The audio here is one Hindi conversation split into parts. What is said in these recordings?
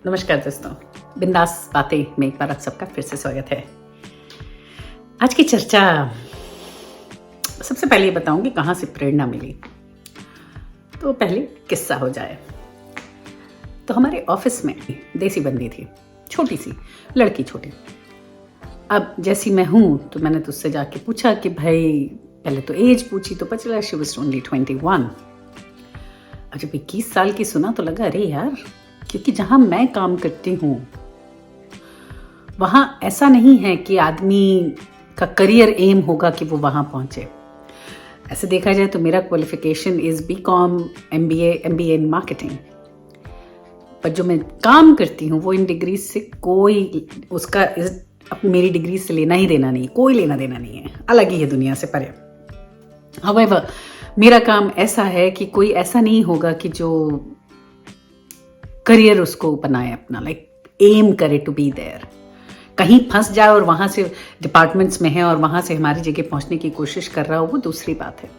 नमस्कार दोस्तों, बिंदास बातें में एक बार आप सबका फिर से स्वागत है। आज की चर्चा, सबसे पहले ये बताऊंगी कहाँ से प्रेरणा मिली। तो पहले किस्सा हो जाए तो हमारे ऑफिस में देसी बंदी थी, छोटी सी लड़की, छोटी। अब जैसी मैं हूँ तो मैंने तो उससे जाके पूछा कि भाई, पहले तो एज पूछी तो पता चला शी वाज ओनली 21। अब जब 21 साल की सुना तो लगा अरे यार, क्योंकि जहां मैं काम करती हूं वहां ऐसा नहीं है कि आदमी का करियर एम होगा कि वो वहां पहुंचे। ऐसे देखा जाए तो मेरा qualification is BCom, MBA in marketing, पर जो मैं काम करती हूँ वो इन डिग्री से कोई उसका मेरी डिग्री से लेना ही देना नहीं, कोई लेना देना नहीं है, अलग ही है दुनिया से परे। However, मेरा काम ऐसा है कि कोई ऐसा नहीं होगा कि जो करियर उसको बनाए अपना, लाइक एम करे टू बी देयर, कहीं फंस जाए और वहां से डिपार्टमेंट्स में है और वहां से हमारी जगह पहुंचने की कोशिश कर रहा हो, वो दूसरी बात है।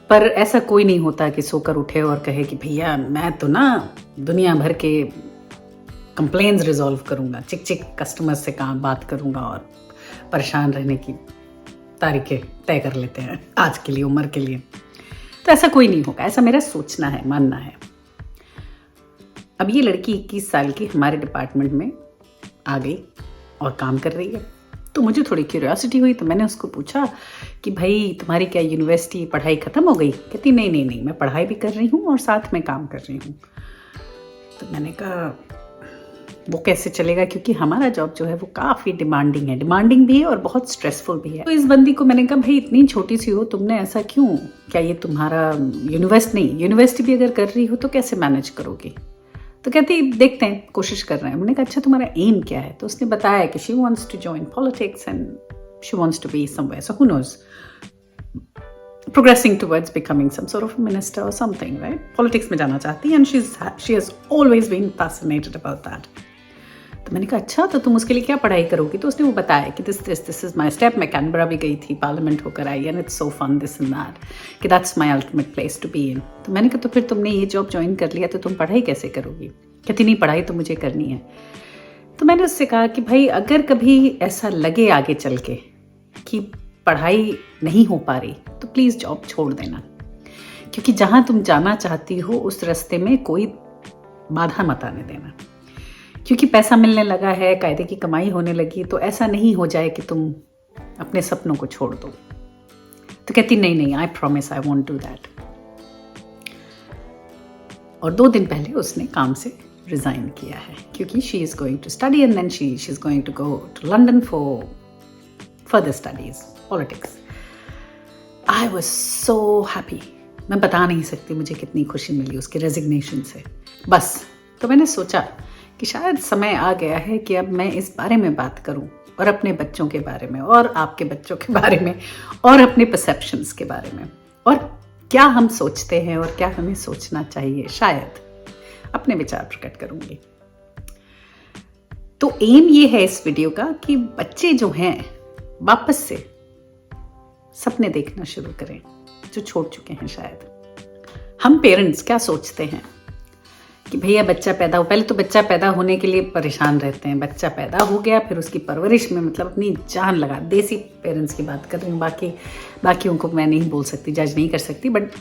पर ऐसा कोई नहीं होता कि सोकर उठे और कहे कि भैया मैं तो ना दुनिया भर के कंप्लेंट्स रिजॉल्व करूंगा, चिक चिक कस्टमर्स से काम बात करूंगा और परेशान रहने की तारीखें तय कर लेते हैं आज के लिए, उम्र के लिए। तो ऐसा कोई नहीं होगा, ऐसा मेरा सोचना है, मानना है। अब ये लड़की 21 साल की हमारे डिपार्टमेंट में आ गई और काम कर रही है। तो मुझे थोड़ी क्यूरियोसिटी हुई, तो मैंने उसको पूछा कि भाई तुम्हारी क्या यूनिवर्सिटी पढ़ाई ख़त्म हो गई? कहती नहीं, मैं पढ़ाई भी कर रही हूँ और साथ में काम कर रही हूँ। तो मैंने कहा वो कैसे चलेगा, क्योंकि हमारा जॉब जो है वो काफ़ी डिमांडिंग है, डिमांडिंग भी है और बहुत स्ट्रेसफुल भी है। तो इस बंदी को मैंने कहा भाई इतनी छोटी सी हो, तुमने ऐसा क्यों, क्या ये तुम्हारा यूनिवर्सिटी भी अगर कर रही हो तो कैसे मैनेज करोगी? तो कहती देखते हैं, कोशिश कर रहे हैं। मैंने कहा अच्छा तुम्हारा एम क्या है? तो उसने बताया कि she wants to join politics and she wants to be somewhere, so who knows, progressing towards becoming some sort of a minister or something, right? Politics में जाना चाहती है and she has always been fascinated about that. तो मैंने कहा अच्छा तो तुम उसके लिए क्या पढ़ाई करोगी? तो उसने वो बताया कि this is my step. मैं कैनबरा भी गई थी, पार्लियामेंट होकर आई, and it's so fun this and that, कि that's my ultimate place to be in. तो मैंने कहा तो फिर तुमने ये जॉब ज्वाइन कर लिया तो तुम पढ़ाई कैसे करोगी? कहती नहीं, पढ़ाई तो मुझे करनी है। तो मैंने उससे कहा कि भाई अगर कभी ऐसा लगे आगे चल के कि पढ़ाई नहीं हो पा रही तो प्लीज़ जॉब छोड़ देना, क्योंकि जहाँ तुम जाना चाहती हो उस रास्ते में कोई बाधा मत आने देना। क्योंकि पैसा मिलने लगा है, कायदे की कमाई होने लगी, तो ऐसा नहीं हो जाए कि तुम अपने सपनों को छोड़ दो। तो कहती नहीं, I promise I want do that. और 2 दिन पहले उसने काम से रिजाइन किया है, क्योंकि she is going to study and then she is going to go to London for further studies politics. I was so happy, मैं बता नहीं सकती मुझे कितनी खुशी मिली उसके रेजिग्नेशन से। बस तो मैंने सोचा कि शायद समय आ गया है कि अब मैं इस बारे में बात करूं, और अपने बच्चों के बारे में और आपके बच्चों के बारे में और अपने परसेप्शंस के बारे में, और क्या हम सोचते हैं और क्या हमें सोचना चाहिए, शायद अपने विचार प्रकट करूंगी। तो एम ये है इस वीडियो का कि बच्चे जो हैं वापस से सपने देखना शुरू करें जो छोड़ चुके हैं। शायद हम पेरेंट्स क्या सोचते हैं कि भैया बच्चा पैदा हो, पहले तो बच्चा पैदा होने के लिए परेशान रहते हैं, बच्चा पैदा हो गया फिर उसकी परवरिश में मतलब अपनी जान लगा, देसी पेरेंट्स की बात कर रही हूँ, बाकियों को मैं नहीं बोल सकती, जज नहीं कर सकती, बट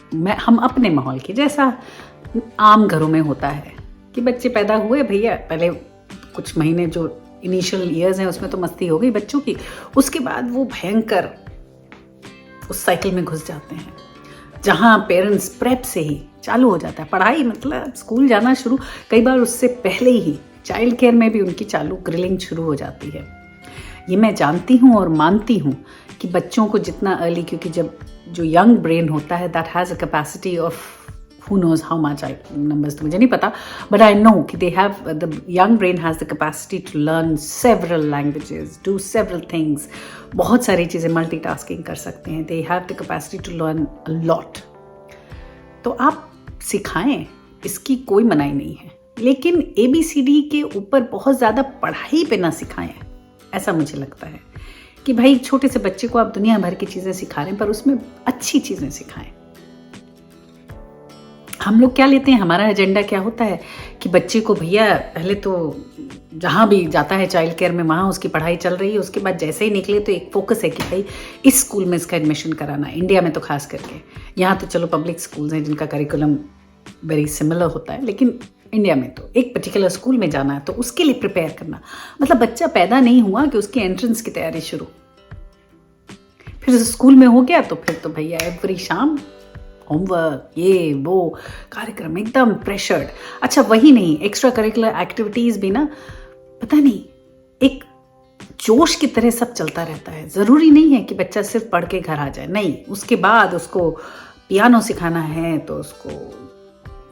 हम अपने माहौल की, जैसा आम घरों में होता है कि बच्चे पैदा हुए भैया, पहले कुछ महीने जो इनिशियल ईयर्स हैं उसमें तो मस्ती हो गई बच्चों की, उसके बाद वो भयंकर उस साइकिल में घुस जाते हैं जहाँ पेरेंट्स प्रेप से ही चालू हो जाता है पढ़ाई, मतलब स्कूल जाना शुरू, कई बार उससे पहले ही चाइल्ड केयर में भी उनकी चालू ग्रिलिंग शुरू हो जाती है। ये मैं जानती हूँ और मानती हूँ कि बच्चों को जितना अर्ली, क्योंकि जब जो यंग ब्रेन होता है that has a capacity of who knows how much, numbers तो मुझे नहीं पता, but I know कि they have, the young brain has the capacity to learn several languages, do several things, बहुत सारी चीज़ें मल्टीटास्किंग कर सकते हैं, they have the capacity to learn a lot। तो आप सिखाएं, इसकी कोई मनाही नहीं है, लेकिन ABCD के ऊपर बहुत ज़्यादा पढ़ाई पे ना सिखाएं। ऐसा मुझे लगता है कि भाई छोटे से बच्चे को आप दुनिया भर की चीज़ें सिखा रहे हैं, पर उसमें अच्छी चीज़ें सिखाएं। हम लोग क्या लेते हैं, हमारा एजेंडा क्या होता है कि बच्चे को भैया पहले तो जहाँ भी जाता है चाइल्ड केयर में वहाँ उसकी पढ़ाई चल रही है, उसके बाद जैसे ही निकले तो एक फोकस है कि भाई इस स्कूल में इसका एडमिशन कराना है। इंडिया में तो खास करके, यहाँ तो चलो पब्लिक स्कूल्स हैं जिनका करिकुलम वेरी सिमिलर होता है, लेकिन इंडिया में तो एक पर्टिकुलर स्कूल में जाना है तो उसके लिए प्रिपेयर करना। मतलब बच्चा पैदा नहीं हुआ कि उसकी एंट्रेंस की तैयारी शुरू, फिर स्कूल में हो गया तो फिर तो भैया एवरी शाम होमवर्क, ये वो कार्यक्रम, एकदम प्रेशर्ड। अच्छा वही नहीं, एक्स्ट्रा करिकुलर एक्टिविटीज भी ना पता नहीं एक जोश की तरह सब चलता रहता है। जरूरी नहीं है कि बच्चा सिर्फ पढ़ के घर आ जाए, नहीं, उसके बाद उसको पियानो सिखाना है तो उसको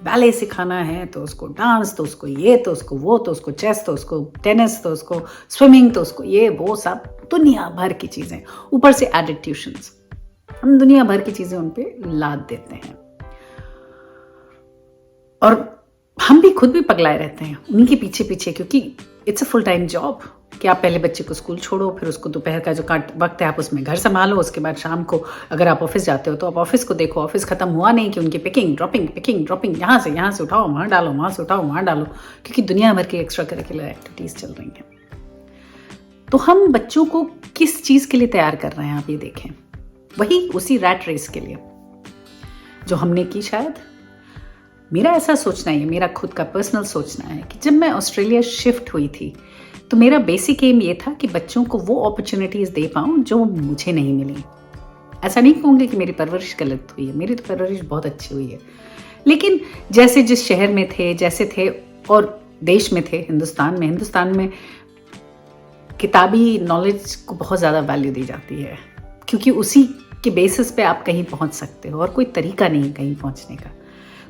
बैले सिखाना है तो उसको डांस, तो उसको ये, तो उसको वो, तो उसको चेस, तो उसको टेनिस, तो उसको स्विमिंग, तो उसको ये वो, सब दुनिया भर की चीजें, ऊपर से एडेड ट्यूशंस। हम दुनिया भर की चीजें उन पे लाद देते हैं और हम भी खुद भी पगलाए रहते हैं उनके पीछे पीछे, क्योंकि it's a full time job कि आप पहले बच्चे को स्कूल छोड़ो, फिर उसको दोपहर का जो वक्त है आप उसमें घर संभालो, उसके बाद शाम को अगर आप ऑफिस जाते हो तो आप ऑफिस को देखो। ऑफिस खत्म हुआ नहीं कि उनकी पिकिंग ड्रॉपिंग, यहाँ से उठाओ वहाँ डालो, वहाँ से उठाओ वहाँ डालो, क्योंकि दुनिया भर की एक्स्ट्रा करिकुलर एक्टिविटीज चल रही हैं। तो हम बच्चों को किस चीज के लिए तैयार कर रहे हैं आप ये देखें, वही उसी रैट रेस के लिए जो हमने की। शायद मेरा ऐसा सोचना है, मेरा खुद का पर्सनल सोचना है कि जब मैं ऑस्ट्रेलिया शिफ्ट हुई थी तो मेरा बेसिक एम ये था कि बच्चों को वो अपॉर्चुनिटीज दे पाऊं जो मुझे नहीं मिली। ऐसा नहीं कहूँगी कि मेरी परवरिश गलत हुई है, मेरी तो परवरिश बहुत अच्छी हुई है, लेकिन जैसे जिस शहर में थे, जैसे थे और देश में थे, हिंदुस्तान में किताबी नॉलेज को बहुत ज़्यादा वैल्यू दी जाती है, क्योंकि उसी के बेसिस पे आप कहीं पहुंच सकते हो और कोई तरीका नहीं कहीं पहुंचने का।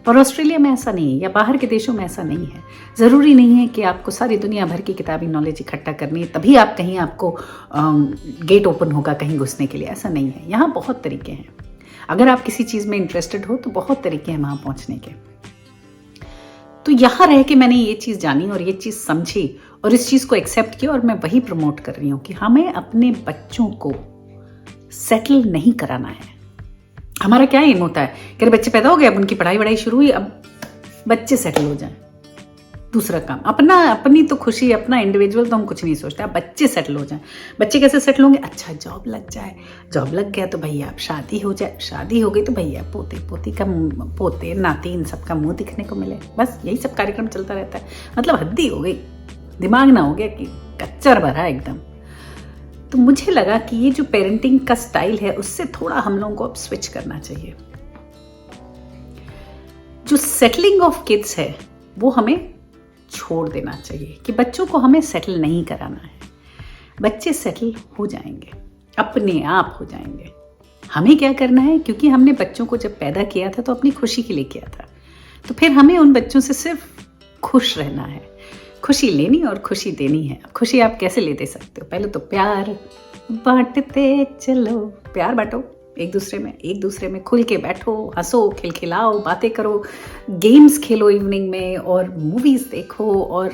पर ऑस्ट्रेलिया में ऐसा नहीं है, या बाहर के देशों में ऐसा नहीं है। ज़रूरी नहीं है कि आपको सारी दुनिया भर की किताबी नॉलेज इकट्ठा करनी है तभी आप कहीं, आपको गेट ओपन होगा कहीं घुसने के लिए, ऐसा नहीं है। यहाँ बहुत तरीके हैं, अगर आप किसी चीज़ में इंटरेस्टेड हो तो बहुत तरीके हैं वहाँ पहुँचने के। तो यहाँ रह के मैंने ये चीज़ जानी और ये चीज़ समझी और इस चीज़ को एक्सेप्ट किया, और मैं वही प्रमोट कर रही हूँ कि हमें अपने बच्चों को सेटल नहीं कराना है। हमारा क्या एम होता है कि अरे बच्चे पैदा हो गए, अब उनकी पढ़ाई वढ़ाई शुरू हुई, अब बच्चे सेटल हो जाएं, दूसरा काम अपनी तो खुशी, अपना इंडिविजुअल तो हम कुछ नहीं सोचते, अब बच्चे सेटल हो जाएं। बच्चे कैसे सेटल होंगे? अच्छा जॉब लग जाए, जॉब लग गया तो भैया अब शादी हो जाए, शादी हो गई तो भैया पोते नाती इन सबका मुंह दिखने को मिले, बस यही सब कार्यक्रम चलता रहता है। मतलब हद्दी हो गई, दिमाग ना हो गया कि कच्चर भरा एकदम। तो मुझे लगा कि ये जो पेरेंटिंग का स्टाइल है उससे थोड़ा हम लोगों को अब स्विच करना चाहिए। जो सेटलिंग ऑफ किड्स है वो हमें छोड़ देना चाहिए कि बच्चों को हमें सेटल नहीं कराना है। बच्चे सेटल हो जाएंगे, अपने आप हो जाएंगे। हमें क्या करना है, क्योंकि हमने बच्चों को जब पैदा किया था तो अपनी खुशी के लिए किया था, तो फिर हमें उन बच्चों से सिर्फ खुश रहना है, खुशी लेनी और खुशी देनी है। खुशी आप कैसे ले दे सकते हो? पहले तो प्यार बांटते चलो, प्यार बांटो एक दूसरे में खुल के बैठो, हंसो, खिलखिलाओ, बातें करो, गेम्स खेलो इवनिंग में, और मूवीज देखो, और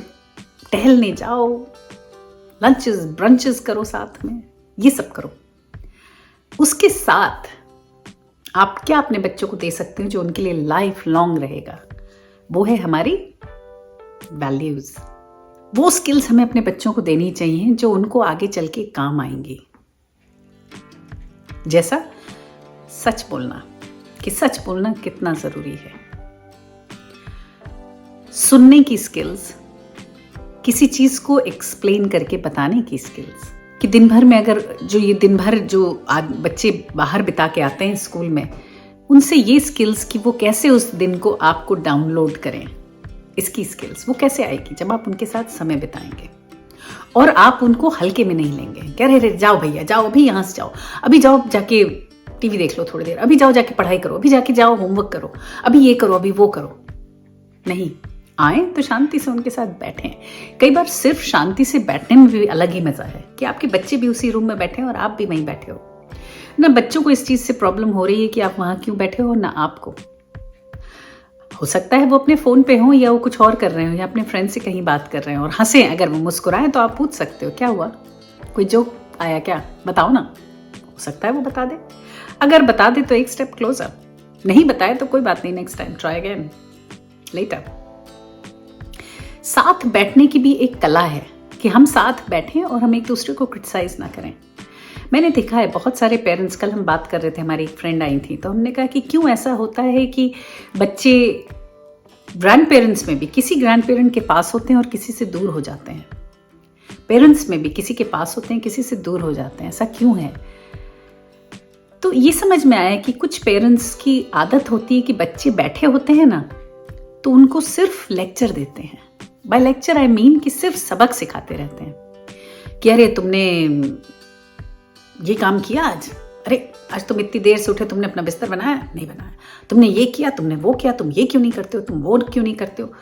टहलने जाओ, लंचेस ब्रंचेस करो साथ में, ये सब करो। उसके साथ आप क्या अपने बच्चों को दे सकते हो जो उनके लिए लाइफ लॉन्ग रहेगा? वो है हमारी वैल्यूज। वो स्किल्स हमें अपने बच्चों को देनी चाहिए जो उनको आगे चल के काम आएंगी। जैसा सच बोलना, कि सच बोलना कितना जरूरी है, सुनने की स्किल्स, किसी चीज को एक्सप्लेन करके बताने की स्किल्स, कि दिन भर में अगर दिन भर जो बच्चे बाहर बिता के आते हैं स्कूल में, उनसे ये स्किल्स कि वो कैसे उस दिन को आपको डाउनलोड करें, इसकी स्किल्स वो कैसे आएगी जब आप उनके साथ समय बिताएंगे और आप उनको हल्के में नहीं लेंगे। कह रहे जाओ भैया जाओ, अभी यहाँ से जाओ, अभी जाओ जाके टीवी देख लो थोड़ी देर, अभी जाओ जाके पढ़ाई करो, अभी जाके जाओ होमवर्क करो, अभी ये करो, अभी वो करो। नहीं, आए तो शांति से उनके साथ बैठें। कई बार सिर्फ शांति से बैठने में भी अलग ही मजा है कि आपके बच्चे भी उसी रूम में बैठे और आप भी वहीं बैठे हो ना। बच्चों को इस चीज से प्रॉब्लम हो रही है कि आप वहां क्यों बैठे हो, ना आपको। हो सकता है वो अपने फोन पे हो, या वो कुछ और कर रहे हो, या अपने फ्रेंड से कहीं बात कर रहे हो और हंसे। अगर वो मुस्कुराए तो आप पूछ सकते हो क्या हुआ, कोई जोक आया क्या, बताओ ना। हो सकता है वो बता दे, अगर बता दे तो एक स्टेप क्लोजर, नहीं बताए तो कोई बात नहीं, next time try again later. साथ बैठने की भी एक कला है कि हम साथ बैठें और हम एक दूसरे को क्रिटिसाइज ना करें। मैंने देखा है बहुत सारे पेरेंट्स, कल हम बात कर रहे थे, हमारी एक फ्रेंड आई थी, तो हमने कहा कि क्यों ऐसा होता है कि बच्चे ग्रैंड पेरेंट्स में भी किसी ग्रैंड पेरेंट के पास होते हैं और किसी से दूर हो जाते हैं, पेरेंट्स में भी किसी के पास होते हैं किसी से दूर हो जाते हैं, ऐसा क्यों है? तो ये समझ में आया कि कुछ पेरेंट्स की आदत होती है कि बच्चे बैठे होते हैं ना तो उनको सिर्फ लेक्चर देते हैं। बाय लेक्चर आई मीन कि सिर्फ सबक सिखाते रहते हैं कि अरे तुमने ये काम किया आज, अरे आज तुम इतनी देर से उठे, तुमने अपना बिस्तर बनाया नहीं बनाया, तुमने ये किया, तुमने वो किया, तुम ये क्यों नहीं करते हो, तुम वो क्यों नहीं करते हो।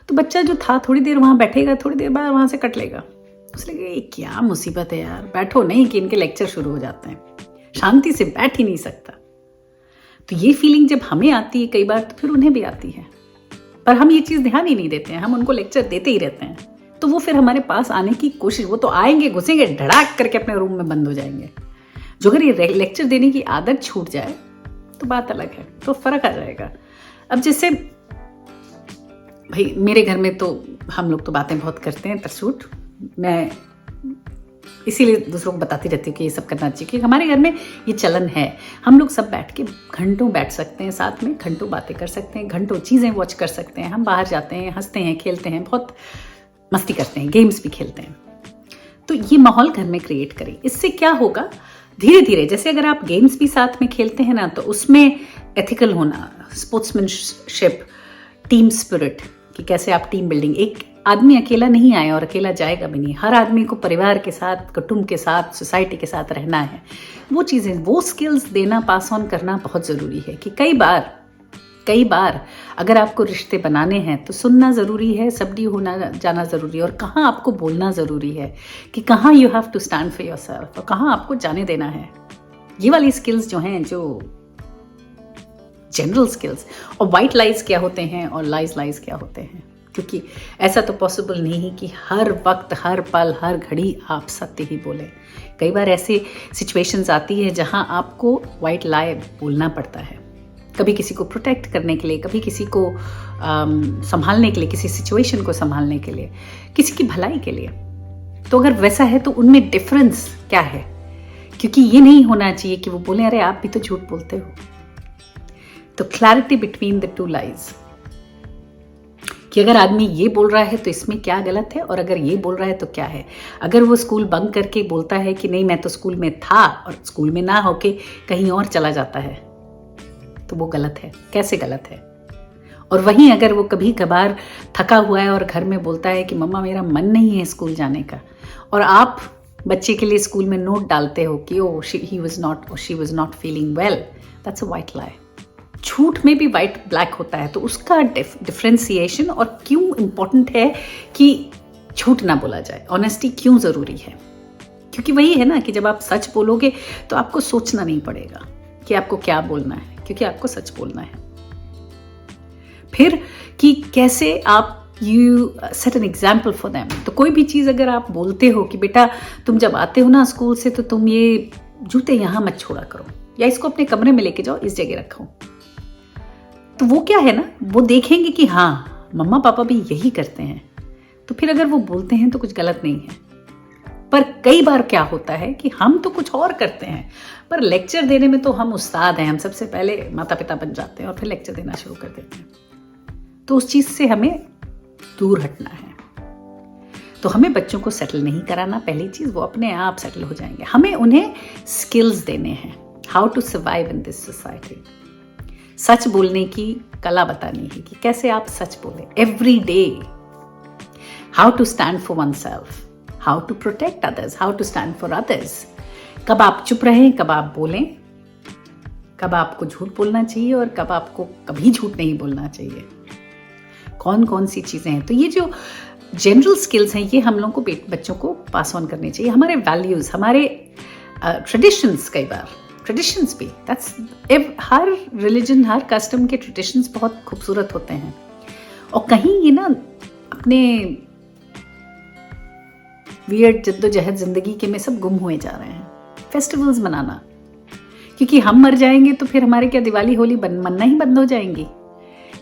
तो बच्चा जो था थोड़ी देर वहां बैठेगा, थोड़ी देर बाद वहां से कट लेगा। उसने कहा ये क्या मुसीबत है यार, बैठो नहीं कि इनके लेक्चर शुरू हो जाते हैं, शांति से बैठ ही नहीं सकता। तो ये फीलिंग जब हमें आती है कई बार तो फिर उन्हें भी आती है, पर हम ये चीज ध्यान ही नहीं देते हैं, हम उनको लेक्चर देते ही रहते हैं। तो वो फिर हमारे पास आने की कोशिश, वो तो आएंगे, घुसेंगे, धड़ाक करके अपने रूम में बंद हो जाएंगे। जो अगर ये लेक्चर देने की आदत छूट जाए तो बात अलग है, तो फर्क आ जाएगा। अब जैसे भाई मेरे घर में तो हम लोग तो बातें बहुत करते हैं, तरसूट, मैं इसीलिए दूसरों को बताती रहती हूँ कि ये सब करना चाहिए, क्योंकि हमारे घर में ये चलन है। हम लोग सब बैठ के घंटों बैठ सकते हैं साथ में, घंटों बातें कर सकते हैं, घंटों चीज़ें वॉच कर सकते हैं, हम बाहर जाते हैं, हंसते हैं, खेलते हैं, बहुत मस्ती करते हैं, गेम्स भी खेलते हैं। तो ये माहौल घर में क्रिएट करें। इससे क्या होगा, धीरे धीरे, जैसे अगर आप गेम्स भी साथ में खेलते हैं ना, तो उसमें एथिकल होना, स्पोर्ट्समैनशिप, टीम स्पिरिट, कि कैसे आप टीम बिल्डिंग, एक आदमी अकेला नहीं आया और अकेला जाएगा भी नहीं, हर आदमी को परिवार के साथ, कुटुंब के साथ, सोसाइटी के साथ रहना है। वो चीज़ें, वो स्किल्स देना, पास ऑन करना बहुत ज़रूरी है। कि कई बार अगर आपको रिश्ते बनाने हैं तो सुनना ज़रूरी है, सबडी होना जाना ज़रूरी है, और कहाँ आपको बोलना ज़रूरी है, कि कहाँ you have to stand for yourself और कहाँ आपको जाने देना है। ये वाली स्किल्स जो हैं, जो जनरल स्किल्स, और वाइट लाइज क्या होते हैं और लाइज क्या होते हैं, क्योंकि ऐसा तो पॉसिबल नहीं है कि हर वक्त, हर पल, हर घड़ी आप सत्य ही बोलें। कई बार ऐसे सिचुएशंस आती है जहां आपको वाइट लाई बोलना पड़ता है, कभी किसी को प्रोटेक्ट करने के लिए, कभी किसी को संभालने के लिए, किसी सिचुएशन को संभालने के लिए, किसी की भलाई के लिए। तो अगर वैसा है तो उनमें डिफरेंस क्या है, क्योंकि ये नहीं होना चाहिए कि वो बोले अरे आप भी तो झूठ बोलते हो। तो clarity between the two lies, कि अगर आदमी ये बोल रहा है तो इसमें क्या गलत है, और अगर ये बोल रहा है तो क्या है। अगर वो स्कूल बंक करके बोलता है कि नहीं मैं तो स्कूल में था, और स्कूल में ना होके कहीं और चला जाता है, तो वो गलत है। कैसे गलत है? और वहीं अगर वो कभी कभार थका हुआ है और घर में बोलता है कि मम्मा मेरा मन नहीं है स्कूल जाने का, और आप बच्चे के लिए स्कूल में नोट डालते हो कि oh he was not, she was not feeling well, that's a white lie. झूठ में भी वाइट ब्लैक होता है, तो उसका डिफ्रेंसिएशन और क्यों इंपॉर्टेंट है कि झूठ ना बोला जाए, ऑनेस्टी क्यों जरूरी है। क्योंकि वही है ना कि जब आप सच बोलोगे तो आपको सोचना नहीं पड़ेगा कि आपको क्या बोलना है, क्योंकि आपको सच बोलना है। फिर कि कैसे आप you set an example for them. तो कोई भी चीज़ अगर आप बोलते हो कि बेटा तुम जब आते हो ना स्कूल से तो तुम ये जूते यहाँ मत छोड़ा करो, या इसको अपने कमरे में लेके जाओ, इस जगह रखो, तो वो क्या है ना, वो देखेंगे कि हाँ मम्मा पापा भी यही करते हैं, तो फिर अगर वो बोलते हैं तो कुछ गलत नहीं है। पर कई बार क्या होता है कि हम तो कुछ और करते हैं, पर लेक्चर देने में तो हम उस्ताद हैं, हम सबसे पहले माता पिता बन जाते हैं और फिर लेक्चर देना शुरू कर देते हैं। तो उस चीज़ से हमें दूर हटना है। तो हमें बच्चों को सेटल नहीं कराना, पहली चीज़, वो अपने आप सेटल हो जाएंगे। हमें उन्हें स्किल्स देने हैं, how to survive in this society. सच बोलने की कला बतानी है कि कैसे आप सच बोले every day, how to stand for oneself, how to protect others, how to stand for others. कब आप चुप रहें, कब आप बोलें, कब आपको झूठ बोलना चाहिए और कब आपको कभी झूठ नहीं बोलना चाहिए, कौन कौन सी चीज़ें हैं। तो ये जो जनरल स्किल्स हैं ये हम लोगों को बच्चों को पास ऑन करने चाहिए। हमारे वैल्यूज़, हमारे ट्रेडिशंस, कई बार ट्रेडिशंस भी, that's, her religion, her custom के ट्रेडिशंस बहुत खूबसूरत होते हैं, और कहीं ये ना अपने वियर्ड जद्दोजहद जिंदगी के में सब गुम हुए जा रहे हैं। फेस्टिवल्स मनाना, क्योंकि हम मर जाएंगे तो फिर हमारे क्या दिवाली होली मनना ही बंद हो जाएंगी।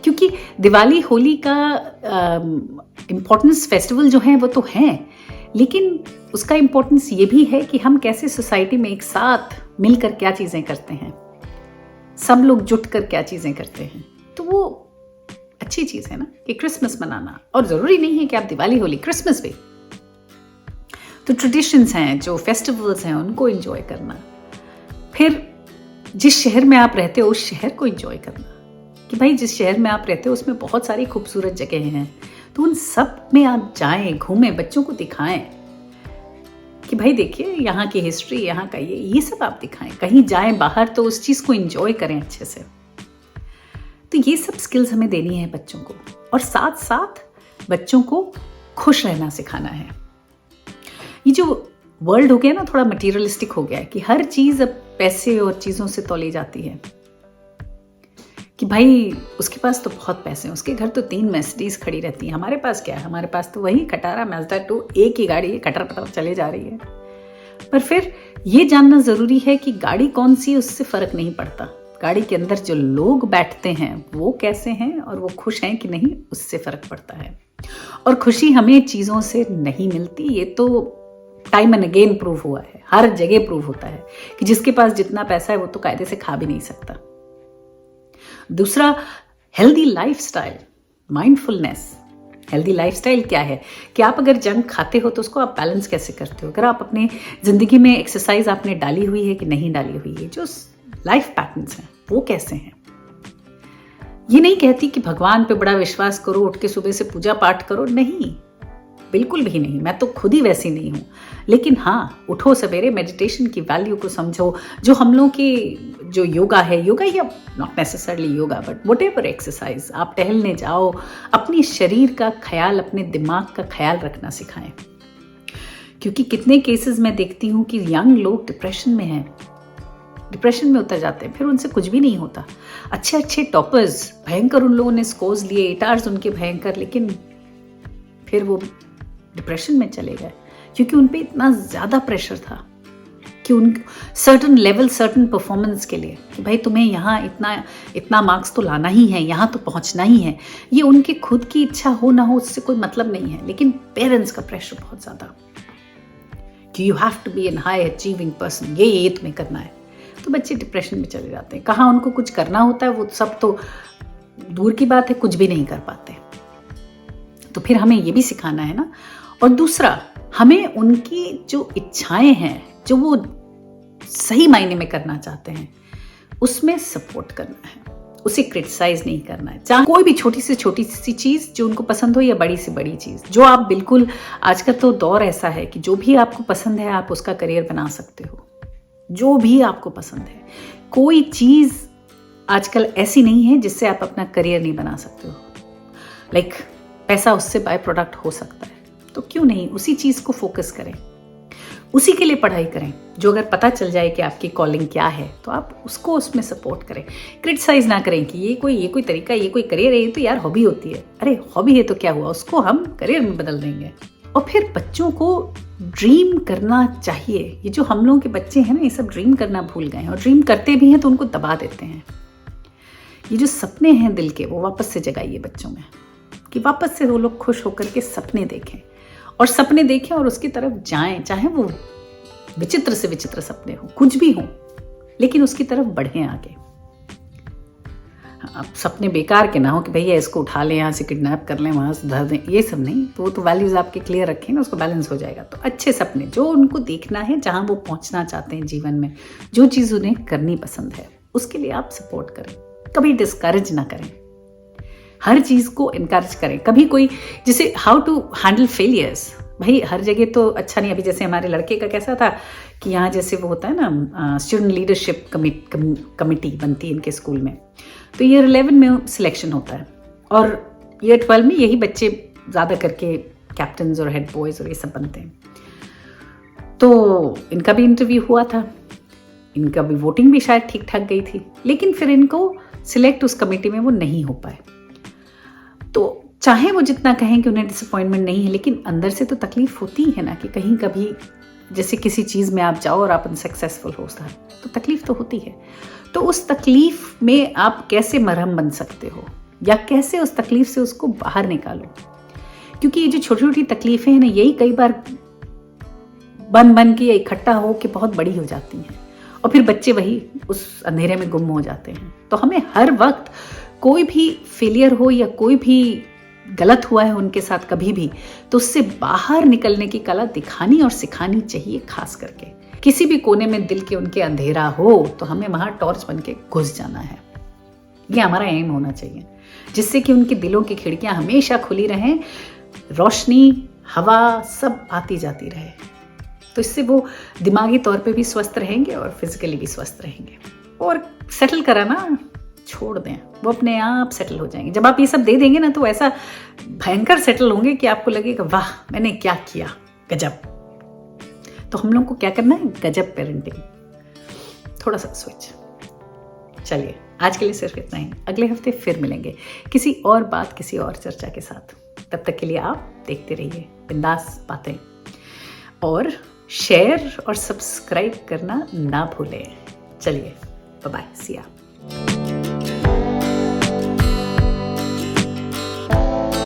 क्योंकि दिवाली होली का इम्पोर्टेंस फेस्टिवल जो है वो तो हैं, लेकिन उसका इम्पोर्टेंस ये भी है कि हम कैसे सोसाइटी में एक साथ मिलकर क्या चीज़ें करते हैं, सब लोग जुट कर क्या चीज़ें करते हैं। तो वो अच्छी चीज़ है ना कि क्रिसमस मनाना, और ज़रूरी नहीं है कि आप दिवाली होली, क्रिसमस भी। तो ट्रेडिशंस हैं, जो फेस्टिवल्स हैं, उनको एंजॉय करना। फिर जिस शहर में आप रहते हो उस शहर को एंजॉय करना कि भाई जिस शहर में आप रहते हो उसमें बहुत सारी खूबसूरत जगह हैं, तो उन सब में आप जाएं, घूमें, बच्चों को दिखाएं कि भाई देखिए यहाँ की हिस्ट्री, यहाँ का ये सब आप दिखाएं। कहीं जाएं बाहर तो उस चीज़ को एंजॉय करें अच्छे से। तो ये सब स्किल्स हमें देनी है बच्चों को, और साथ साथ बच्चों को खुश रहना सिखाना है। ये जो वर्ल्ड हो गया ना, थोड़ा मटीरियलिस्टिक हो गया है कि हर चीज़ अब पैसे और चीज़ों से तौली जाती है कि भाई उसके पास तो बहुत पैसे हैं, उसके घर तो 3 मर्सिडीज खड़ी रहती हैं, हमारे पास क्या है, हमारे पास तो वही खटारा मैज़दा 2, एक ही गाड़ी है, कटर पटर चले जा रही है। पर फिर ये जानना ज़रूरी है कि गाड़ी कौन सी, उससे फ़र्क नहीं पड़ता। गाड़ी के अंदर जो लोग बैठते हैं वो कैसे हैं और वो खुश हैं कि नहीं, उससे फ़र्क पड़ता है। और खुशी हमें चीज़ों से नहीं मिलती, ये तो टाइम एंड अगेन प्रूव हुआ है, हर जगह प्रूव होता है कि जिसके पास जितना पैसा है वो तो कायदे से खा भी नहीं सकता। दूसरा, healthy lifestyle, mindfulness. Healthy lifestyle क्या है कि आप अगर जंक खाते हो तो उसको आप बैलेंस कैसे करते हो। अगर आप अपने ज़िंदगी में एक्सरसाइज आपने डाली हुई है कि नहीं डाली हुई है, जो लाइफ पैटर्न्स हैं वो कैसे हैं। ये नहीं कहती कि भगवान पे बड़ा विश्वास करो, उठ के सुबह से पूजा पाठ करो, नहीं, बिल्कुल भी नहीं, मैं तो खुद ही वैसी नहीं हूँ। लेकिन हाँ, उठो सवेरे, मेडिटेशन की वैल्यू को समझो। जो हम लोग की जो योगा है, योगा या not necessarily yoga but whatever exercise, आप टहलने जाओ, अपने शरीर का ख्याल, अपने दिमाग का ख्याल रखना सिखाएं। क्योंकि कितने केसेस मैं देखती हूँ कि यंग लोग डिप्रेशन में हैं, डिप्रेशन में उतर जाते हैं, फिर उनसे कुछ भी नहीं होता। अच्छे अच्छे टॉपर्स, भयंकर उन लोगों ने स्कोर्स लिए, 8 आवर्स उनके भयंकर, लेकिन फिर वो डिप्रेशन में चले गए क्योंकि उन पे इतना ज़्यादा प्रेशर था कि उन सर्टन लेवल, सर्टन परफॉर्मेंस के लिए कि भाई तुम्हें यहाँ इतना मार्क्स तो लाना ही है, यहाँ तो पहुँचना ही है। ये उनकी खुद की इच्छा हो ना हो उससे कोई मतलब नहीं है, लेकिन पेरेंट्स का प्रेशर बहुत ज़्यादा कि you have to be an high achieving person, ये तुम्हें करना है। तो बच्चे डिप्रेशन में चले जाते हैं। कहाँ उनको कुछ करना होता है वो सब तो दूर की बात है, कुछ भी नहीं कर पाते। तो फिर हमें ये भी सिखाना है ना। और दूसरा, हमें उनकी जो इच्छाएं हैं, जो वो सही मायने में करना चाहते हैं, उसमें सपोर्ट करना है, उसे क्रिटिसाइज नहीं करना है। चाहे कोई भी छोटी से छोटी सी चीज़ जो उनको पसंद हो या बड़ी से बड़ी चीज़, जो आप बिल्कुल, आज का तो दौर ऐसा है कि जो भी आपको पसंद है आप उसका करियर बना सकते हो, जो भी आपको पसंद है। कोई चीज़ आजकल ऐसी नहीं है जिससे आप अपना करियर नहीं बना सकते हो। लाइक पैसा उससे बाय प्रोडक्ट हो सकता है, तो क्यों नहीं उसी चीज़ को फोकस करें, उसी के लिए पढ़ाई करें। जो अगर पता चल जाए कि आपकी कॉलिंग क्या है तो आप उसको उसमें सपोर्ट करें। क्रिटिसाइज ना करें कि ये कोई तरीका, ये कोई करियर है, ये तो यार हॉबी होती है। अरे हॉबी है तो क्या हुआ, उसको हम करियर में बदल देंगे। और फिर बच्चों को ड्रीम करना चाहिए। ये जो हम लोगों के बच्चे हैं ना, ये सब ड्रीम करना भूल गए हैं, और ड्रीम करते भी हैं तो उनको दबा देते हैं। ये जो सपने हैं दिल के, वो वापस से जगाइए बच्चों में, कि वापस से वो लोग खुश होकर के सपने देखें, और सपने देखें और उसकी तरफ जाएं। चाहे वो विचित्र से विचित्र सपने हो, कुछ भी हो, लेकिन उसकी तरफ बढ़ें आगे। अब सपने बेकार के ना हो कि भैया इसको उठा लें, यहाँ से किडनैप कर लें, वहाँ से धर दें, ये सब नहीं। तो वो तो वैल्यूज़ आपके क्लियर रखें ना, उसको बैलेंस हो जाएगा। तो अच्छे सपने जो उनको देखना है, जहाँ वो पहुँचना चाहते हैं जीवन में, जो चीज़ उन्हें करनी पसंद है, उसके लिए आप सपोर्ट करें। कभी डिस्करेज ना करें, हर चीज़ को इनकरेज करें। कभी कोई, जैसे हाउ टू हैंडल फेलियर्स, भाई हर जगह तो अच्छा नहीं। अभी जैसे हमारे लड़के का कैसा था कि यहाँ जैसे वो होता है ना, स्टूडेंट लीडरशिप कमिटी बनती है इनके स्कूल में, तो ईयर 11 में सिलेक्शन होता है, और ईयर 12 में यही बच्चे ज़्यादा करके कैप्टन्स और हेड बॉयज़ और ये सब बनते हैं। तो इनका भी इंटरव्यू हुआ था, इनका भी वोटिंग भी शायद ठीक ठाक गई थी, लेकिन फिर इनको सिलेक्ट उस कमेटी में वो नहीं हो पाए। तो चाहे वो जितना कहें कि उन्हें डिसअपॉइंटमेंट नहीं है, लेकिन अंदर से तो तकलीफ होती है ना कि कहीं कभी जैसे किसी चीज़ में आप जाओ और आप अनसक्सेसफुल हो तो तकलीफ तो होती है। तो उस तकलीफ में आप कैसे मरहम बन सकते हो या कैसे उस तकलीफ से उसको बाहर निकालो, क्योंकि ये जो छोटी छोटी तकलीफें हैं ना, यही कई बार बन के या इकट्ठा हो के बहुत बड़ी हो जाती हैं और फिर बच्चे वही उस अंधेरे में गुम हो जाते हैं। तो हमें हर वक्त कोई भी फेलियर हो या कोई भी गलत हुआ है उनके साथ कभी भी, तो उससे बाहर निकलने की कला दिखानी और सिखानी चाहिए। खास करके किसी भी कोने में दिल के उनके अंधेरा हो तो हमें वहां टॉर्च बन के घुस जाना है। ये हमारा एम होना चाहिए, जिससे कि उनके दिलों की खिड़कियां हमेशा खुली रहें, रोशनी हवा सब आती जाती रहे। तो इससे वो दिमागी तौर पे भी स्वस्थ रहेंगे और फिजिकली भी स्वस्थ रहेंगे। और सेटल कराना छोड़ दें, वो अपने आप सेटल हो जाएंगे। जब आप ये सब दे देंगे ना, तो ऐसा भयंकर सेटल होंगे कि आपको लगेगा वाह मैंने क्या किया, गजब। तो हम लोग को क्या करना है, गजब पेरेंटिंग, थोड़ा सा स्विच। चलिए आज के लिए सिर्फ इतना ही। अगले हफ्ते फिर मिलेंगे किसी और बात, किसी और चर्चा के साथ। तब तक के लिए आप देखते रहिए बिंदास बातें, और शेयर और सब्सक्राइब करना ना भूलें। चलिए बाय बाय, सी या।